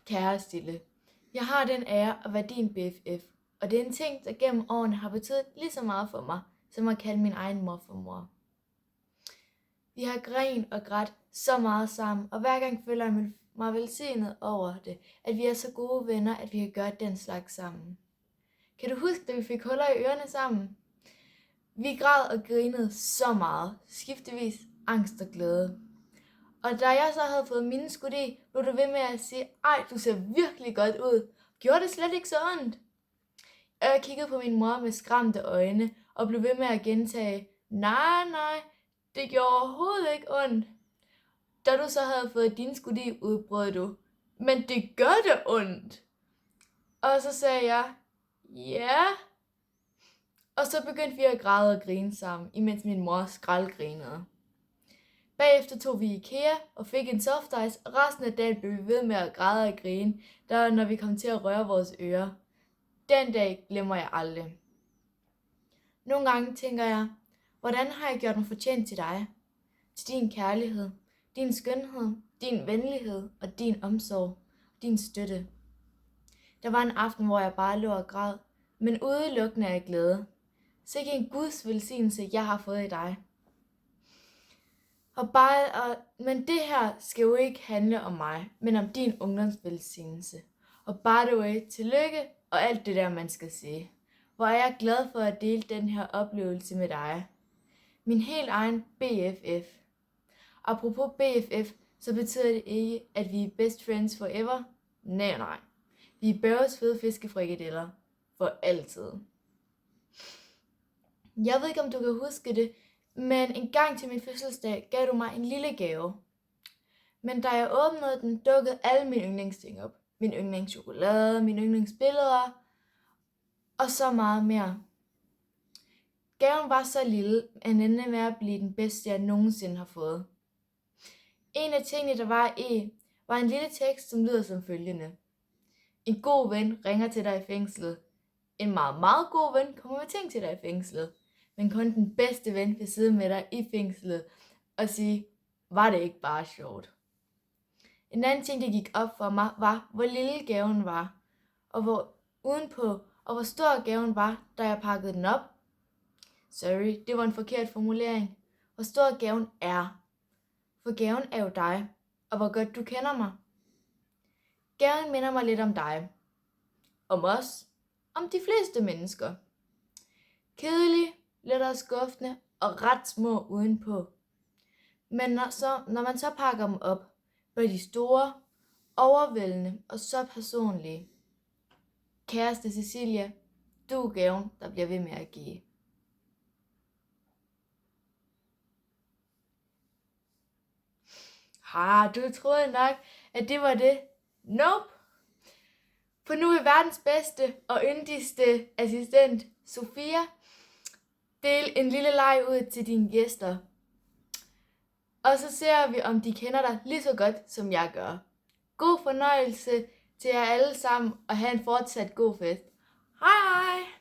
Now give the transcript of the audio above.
Kære Stille, jeg har den ære at være din BFF, og det er en ting, der gennem årene har betydet lige så meget for mig, som at kalde min egen mor for mor. Vi har grint og grædt så meget sammen, og hver gang føler jeg mig velsignet over det, at vi er så gode venner, at vi kan gøre den slags sammen. Kan du huske, da vi fik huller i ørerne sammen? Vi græd og grinede så meget, skiftevis angst og glæde. Og da jeg så havde fået mine skudt i, blev du ved med at sige, ej, du ser virkelig godt ud. Gjorde det slet ikke så ondt? Jeg kiggede på min mor med skræmte øjne, og blev ved med at gentage, nej, det gjorde overhovedet ikke ondt. Da du så havde fået din skudt i, udbrød du, men det gør det ondt. Og så sagde jeg, ja. Og så begyndte vi at græde og grine sammen, imens min mor skraldgrinede. Bagefter tog vi i IKEA og fik en softice, og resten af dagen blev vi ved med at græde og grine, når vi kom til at røre vores ører. Den dag glemmer jeg aldrig. Nogle gange tænker jeg, hvordan har jeg gjort mig fortjent til dig? Til din kærlighed, din skønhed, din venlighed og din omsorg, din støtte. Der var en aften, hvor jeg bare lå og græd, men udelukkende af glæde. Sikke en Guds velsignelse, jeg har fået i dig. Men det her skal jo ikke handle om mig, men om din ungdomsvelsignelse. Og by the way, tillykke og alt det der, man skal sige. Hvor er jeg glad for at dele den her oplevelse med dig. Min helt egen BFF. Apropos BFF, så betyder det ikke, at vi er best friends forever. Nej. Vi er Børges fede fiskefrikadeller. For altid. Jeg ved ikke, om du kan huske det, men en gang til min fødselsdag gav du mig en lille gave. Men da jeg åbnede den, dukkede alle mine yndlingsting op. Min yndlingschokolade, mine yndlingsbilleder og så meget mere. Gaven var så lille, at den endte med at blive den bedste, jeg nogensinde har fået. En af tingene, der var i, var en lille tekst, som lyder som følgende. En god ven ringer til dig i fængslet. En meget, meget god ven kommer med ting til dig i fængslet. Men kun den bedste ven vil sidde med dig i fængslet og sige, var det ikke bare sjovt? En anden ting, der gik op for mig, var, hvor lille gaven var, og hvor stor gaven var, da jeg pakkede den op. Sorry, det var en forkert formulering. Hvor stor gaven er. For gaven er jo dig, og hvor godt du kender mig. Gaven minder mig lidt om dig. Om os. Om de fleste mennesker. Kedelig, lettere skuffende og ret små udenpå. Men når man så pakker dem op, bliver de store, overvældende og så personlige. Kæreste Cecilia, du er gaven, der bliver ved med at give. Du troede nok, at det var det. Nope. For nu er verdens bedste og yndigste assistent, Sofia, del en lille leg ud til dine gæster. Og så ser vi, om de kender dig lige så godt, som jeg gør. God fornøjelse til jer alle sammen, og have en fortsat god fest. Hej hej!